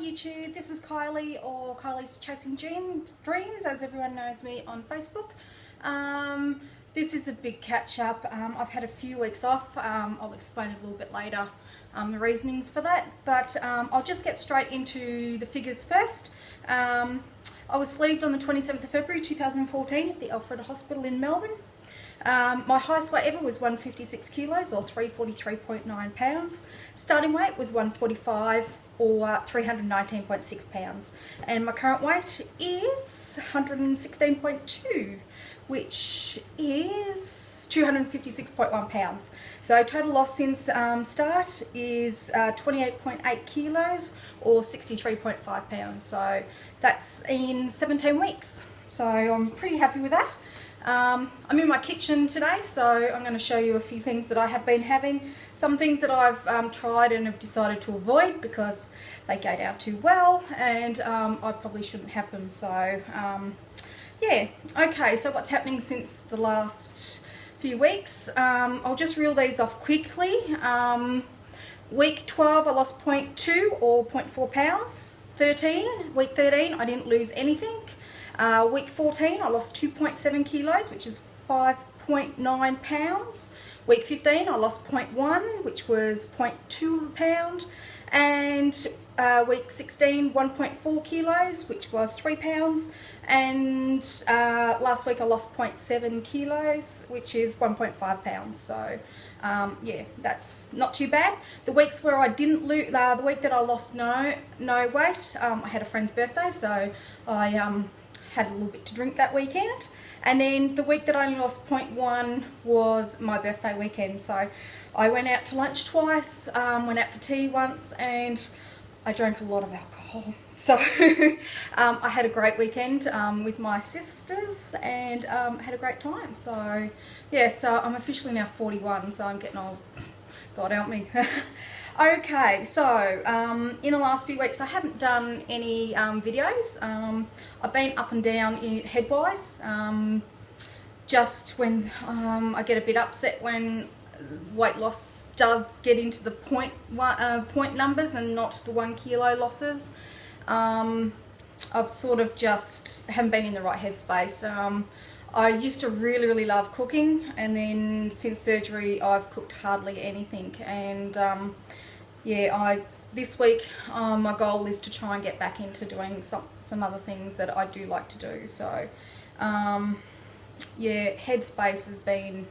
YouTube, this is Kylie, or Kylie's Chasing Dreams, as everyone knows me on Facebook. This is a big catch up. I've had a few weeks off. I'll explain a little bit later the reasonings for that, but I'll just get straight into the figures first. I was sleeved on the 27th of February 2014 at the Alfred Hospital in Melbourne. My highest weight ever was 156 kilos or 343.9 pounds. Starting weight was 145 or 319.6 pounds. And my current weight is 116.2, which is 256.1 pounds. So total loss since start is 28.8 kilos or 63.5 pounds. So that's in 17 weeks. So I'm pretty happy with that. I'm in my kitchen today, so I'm going to show you a few things that I have been having. Some things that I've tried and have decided to avoid because they go down too well, and I probably shouldn't have them. So yeah, okay, so what's happening since the last few weeks? I'll just reel these off quickly. Week 12 I lost 0.2 or 0.4 pounds. Week 13 I didn't lose anything. Week 14 I lost 2.7 kilos, which is 5.9 pounds. Week 15 I lost 0.1, which was 0.2 pound. And week 16 1.4 kilos, which was 3 pounds. And last week I lost 0.7 kilos, which is 1.5 pounds. So yeah, that's not too bad. The weeks where I didn't lose, the week that I lost no weight, I had a friend's birthday, so I had a little bit to drink that weekend. And then the week that I only lost 0.1 was my birthday weekend. So I went out to lunch twice, went out for tea once, and I drank a lot of alcohol. So I had a great weekend with my sisters and had a great time. So yeah, so I'm officially now 41, so I'm getting old. God help me. Okay, so in the last few weeks I haven't done any videos. I've been up and down head-wise, just when I get a bit upset when weight loss does get into the point numbers and not the 1 kilo losses. I've sort of just haven't been in the right headspace. I used to really love cooking, and then since surgery I've cooked hardly anything, and yeah, this week my goal is to try and get back into doing some other things that I do like to do. So yeah, headspace has been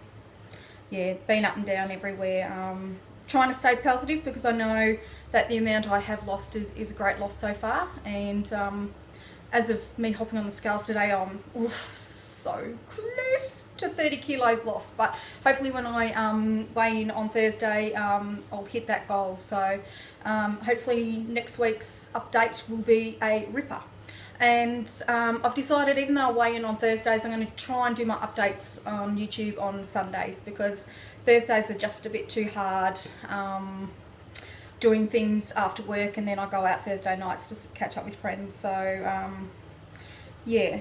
up and down everywhere. Trying to stay positive because I know that the amount I have lost is a great loss so far, and as of me hopping on the scales today, I'm so close to 30 kilos lost, but hopefully when I weigh in on Thursday I'll hit that goal. So hopefully next week's update will be a ripper. And I've decided, even though I weigh in on Thursdays, I'm going to try and do my updates on YouTube on Sundays, because Thursdays are just a bit too hard doing things after work, and then I go out Thursday nights to catch up with friends. So yeah,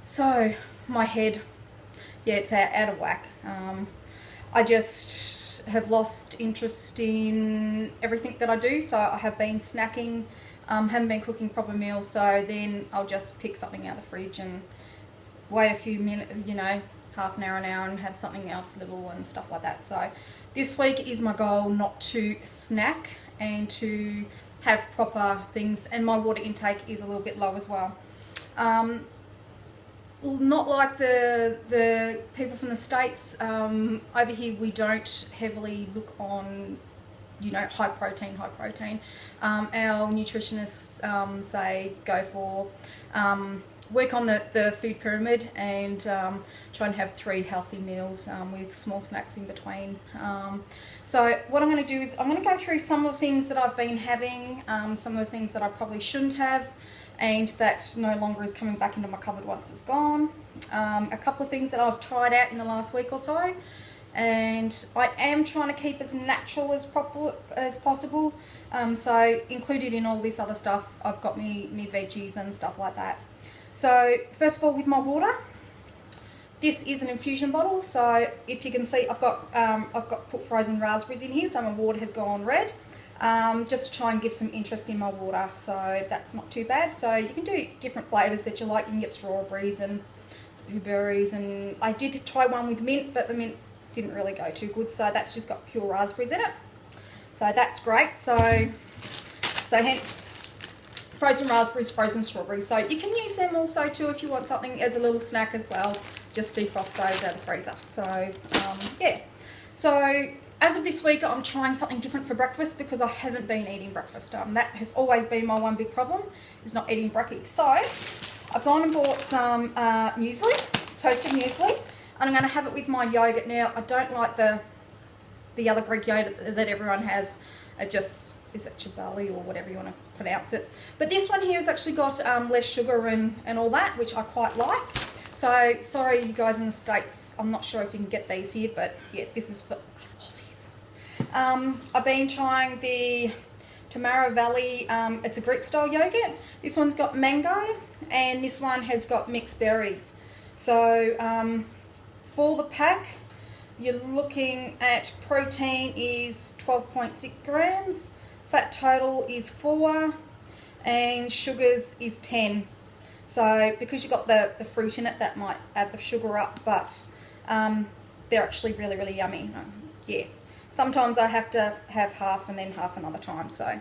so my head, yeah, it's out of whack. I just have lost interest in everything that I do. So I have been snacking, haven't been cooking proper meals, so then I'll just pick something out of the fridge and wait a few minutes, you know, half an hour, and have something else little and stuff like that. So this week is my goal not to snack and to have proper things, and my water intake is a little bit low as well. Not like the people from the States. Over here we don't heavily look on, you know, high protein. Our nutritionists say go for work on the food pyramid and try and have 3 healthy meals with small snacks in between. So what I'm going to do is I'm going to go through some of the things that I've been having, some of the things that I probably shouldn't have, and that no longer is coming back into my cupboard once it's gone. A couple of things that I've tried out in the last week or so, and I am trying to keep as natural as possible. So included in all this other stuff, I've got me veggies and stuff like that. So first of all, with my water, this is an infusion bottle. So if you can see, I've got put frozen raspberries in here, so my water has gone red. just to try and give some interest in my water. So that's not too bad. So you can do different flavours that you like. You can get strawberries and blueberries, and I did try one with mint, but the mint didn't really go too good. So that's just got pure raspberries in it. So that's great. So hence frozen raspberries, frozen strawberries. So you can use them also too if you want something as a little snack as well. Just defrost those out of the freezer. So yeah. So as of this week, I'm trying something different for breakfast because I haven't been eating breakfast. That has always been my one big problem, is not eating brekkie. So I've gone and bought some muesli, toasted muesli, and I'm going to have it with my yogurt. Now, I don't like the other Greek yogurt that everyone has. It just, is it Chibali or whatever you want to pronounce it. But this one here has actually got less sugar and all that, which I quite like. So, sorry you guys in the States, I'm not sure if you can get these here, but yeah, this is for us Aussies. I've been trying the Tamara Valley, it's a Greek style yogurt. This one's got mango and this one has got mixed berries. So for the pack, you're looking at protein is 12.6 grams, fat total is 4, and sugars is 10. So because you've got the fruit in it, that might add the sugar up, but they're actually really, really yummy. Yeah, sometimes I have to have half and then half another time. So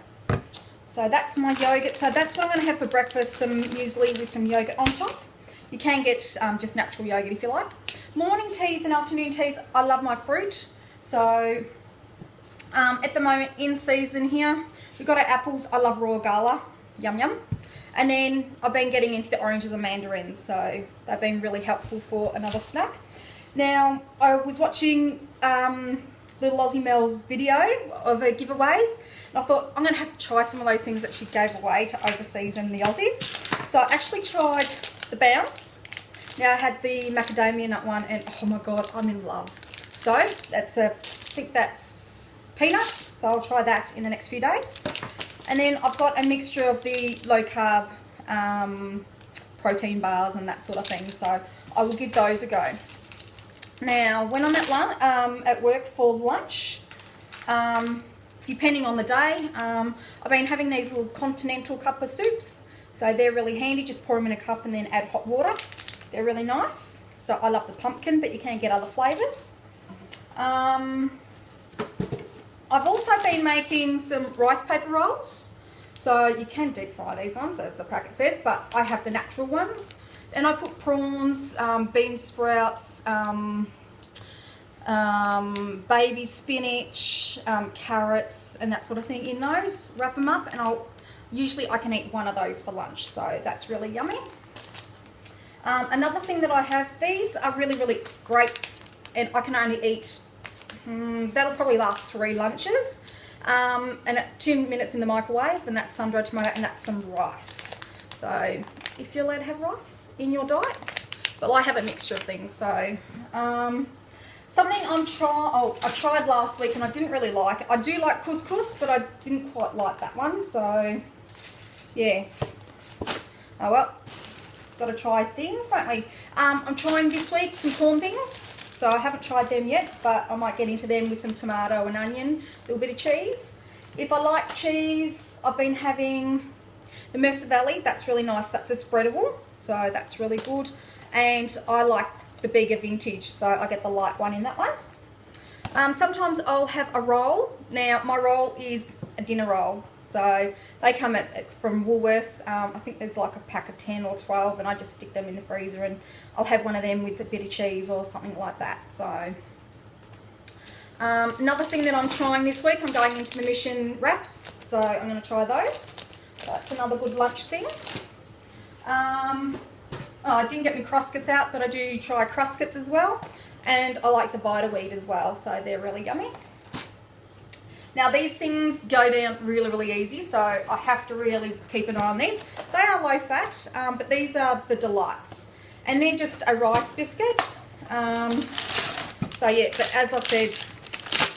that's my yogurt. So that's what I'm going to have for breakfast, some muesli with some yogurt on top. You can get just natural yogurt if you like. Morning teas and afternoon teas, I love my fruit. So at the moment in season here, we've got our apples. I love raw gala, yum yum. And then I've been getting into the oranges and mandarins, so they've been really helpful for another snack. Now, I was watching Little Aussie Mel's video of her giveaways, and I thought I'm going to have to try some of those things that she gave away to overseas and the Aussies. So I actually tried the bounce. Now I had the macadamia nut one, and oh my god, I'm in love. So that's I think that's peanut, so I'll try that in the next few days. And then I've got a mixture of the low carb protein bars and that sort of thing. So I will give those a go. Now, when I'm at work for lunch, depending on the day, I've been having these little continental cup of soups. So they're really handy. Just pour them in a cup and then add hot water. They're really nice. So I love the pumpkin, but you can get other flavours. I've also been making some rice paper rolls. So you can deep fry these ones, as the packet says, but I have the natural ones. And I put prawns, bean sprouts, baby spinach, carrots, and that sort of thing in those. Wrap them up, and usually I can eat one of those for lunch, so that's really yummy. Another thing that I have, these are really, really great, and I can only eat, that'll probably last 3 lunches. And at 2 minutes in the microwave, and that's sun-dried tomato, and that's some rice. So if you're allowed to have rice in your diet, but I have a mixture of things. So something I tried last week and I didn't really like it. I do like couscous, but I didn't quite like that one. So yeah, oh well, got to try things, don't we? I'm trying this week some corn things. So I haven't tried them yet, but I might get into them with some tomato and onion, a little bit of cheese. If I like cheese, I've been having the Mercer Valley. That's really nice. That's a spreadable, so that's really good. And I like the Bega Vintage, so I get the light one in that one. Sometimes I'll have a roll. Now, my roll is a dinner roll. So they come from Woolworths. I think there's like a pack of 10 or 12, and I just stick them in the freezer, and I'll have one of them with a bit of cheese or something like that. So another thing that I'm trying this week, I'm going into the Mission wraps, so I'm going to try those. That's another good lunch thing. I didn't get my Cruscuts out, but I do try Cruscuts as well, and I like the Vita Wheat as well, so they're really yummy. Now these things go down really, really easy, so I have to really keep an eye on these. They are low fat, but these are the Delights, and they're just a rice biscuit. So yeah, but as I said,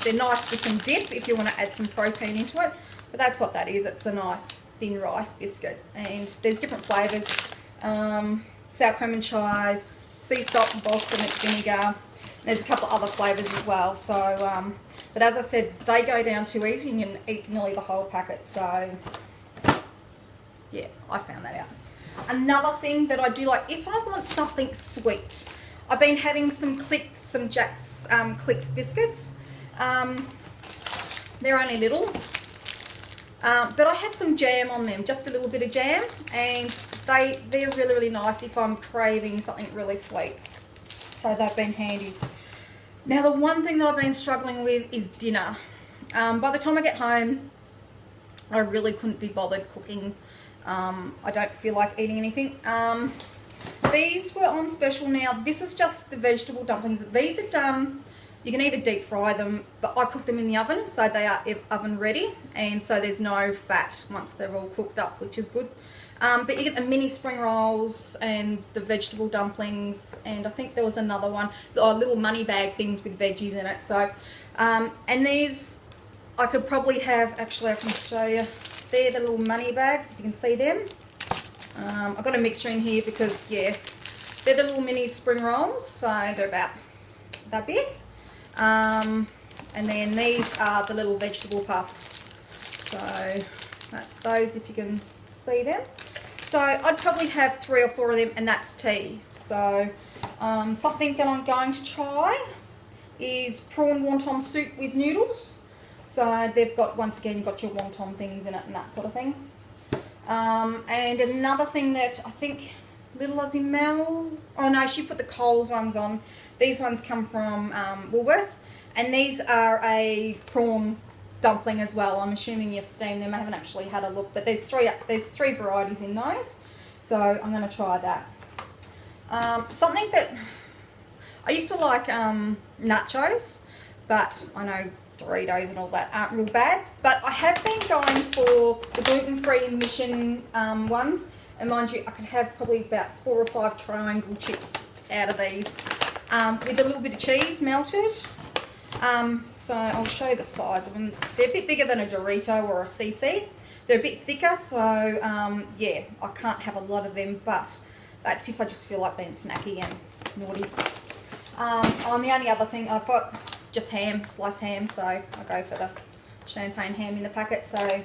they're nice with some dip if you want to add some protein into it. But that's what that is. It's a nice thin rice biscuit, and there's different flavours. Sour cream and chives, sea salt and balsamic vinegar. There's a couple of other flavours as well. So, But as I said, they go down too easy and you can eat nearly the whole packet. So yeah, I found that out. Another thing that I do like, if I want something sweet, I've been having some Jack's Clicks biscuits. They're only little, but I have some jam on them, just a little bit of jam, and they're really, really nice if I'm craving something really sweet. So they've been handy. Now the one thing that I've been struggling with is dinner. By the time I get home, I really couldn't be bothered cooking. I don't feel like eating anything. These were on special now. This is just the vegetable dumplings. These are done, you can either deep fry them, but I cook them in the oven, so they are oven ready, and so there's no fat once they're all cooked up, which is good. But you get the mini spring rolls and the vegetable dumplings, and I think there was another one, little money bag things with veggies in it. So, and these I could probably have, actually I can show you, they're the little money bags, if you can see them. I've got a mixture in here because, yeah, they're the little mini spring rolls, so they're about that big. And then these are the little vegetable puffs. So that's those, if you can see them. So I'd probably have 3 or 4 of them, and that's tea. So something that I'm going to try is prawn wonton soup with noodles. So they've got, once again, you've got your wonton things in it and that sort of thing. And another thing that I think little Aussie Mel, oh no, she put the Coles ones on. These ones come from Woolworths, and these are a prawn dumpling as well. I'm assuming you steam them. I haven't actually had a look, but there's three varieties in those, so I'm going to try that. Something that I used to like, nachos, but I know Doritos and all that aren't real bad, but I have been going for the gluten-free Mission ones, and mind you, I could have probably about 4 or 5 triangle chips out of these, with a little bit of cheese melted. So I'll show you the size of them. They're a bit bigger than a Dorito or a CC. They're a bit thicker, so yeah, I can't have a lot of them, but that's if I just feel like being snacky and naughty. The only other thing, I've got just ham, sliced ham, so I go for the champagne ham in the packet. So,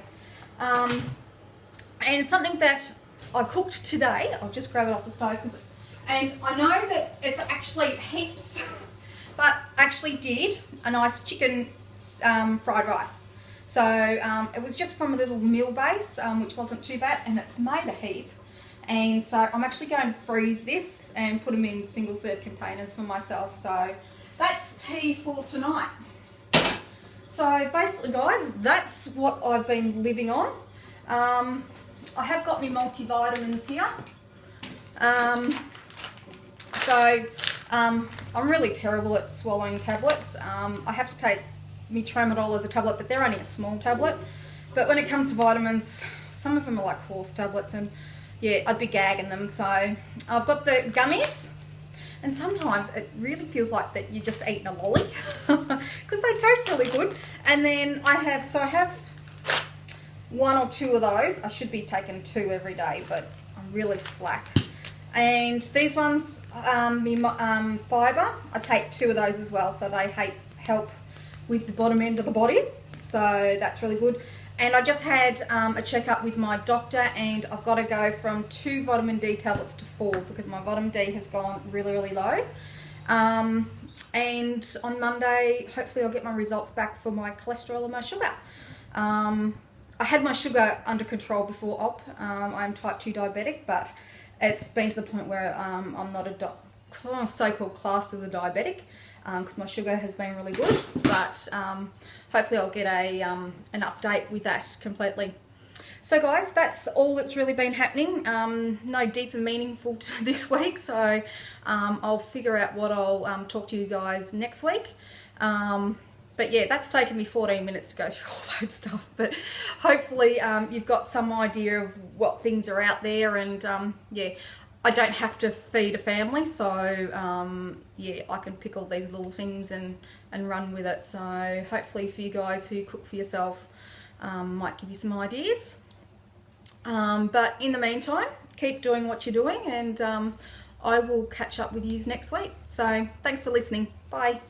and something that I cooked today, I'll just grab it off the stove, and I know that it's actually heaps, but actually did a nice chicken fried rice. So it was just from a little meal base, which wasn't too bad, and it's made a heap. And so I'm actually going to freeze this and put them in single serve containers for myself. So that's tea for tonight. So basically, guys, that's what I've been living on. I have got my multivitamins here. I'm really terrible at swallowing tablets. I have to take my tramadol as a tablet, but they're only a small tablet. But when it comes to vitamins, some of them are like horse tablets, and yeah, I'd be gagging them. So I've got the gummies, and sometimes it really feels like that you're just eating a lolly because they taste really good. And then I have 1 or 2 of those. I should be taking 2 every day, but I'm really slack. And these ones, fibre, I take 2 of those as well, so they help with the bottom end of the body, so that's really good. And I just had a checkup with my doctor, and I've got to go from 2 vitamin D tablets to 4 because my vitamin D has gone really, really low. And on Monday, hopefully I'll get my results back for my cholesterol and my sugar. I had my sugar under control before op. I'm type 2 diabetic, but it's been to the point where I'm not a so-called classed as a diabetic because my sugar has been really good. But hopefully I'll get an update with that completely. So guys, that's all that's really been happening. No deep and meaningful to this week, so I'll figure out what I'll talk to you guys next week. But yeah, that's taken me 14 minutes to go through all that stuff. But hopefully you've got some idea of what things are out there, and yeah, I don't have to feed a family, so yeah, I can pick all these little things and run with it. So hopefully for you guys who cook for yourself, might give you some ideas. But in the meantime, keep doing what you're doing, and I will catch up with you next week. So thanks for listening. Bye.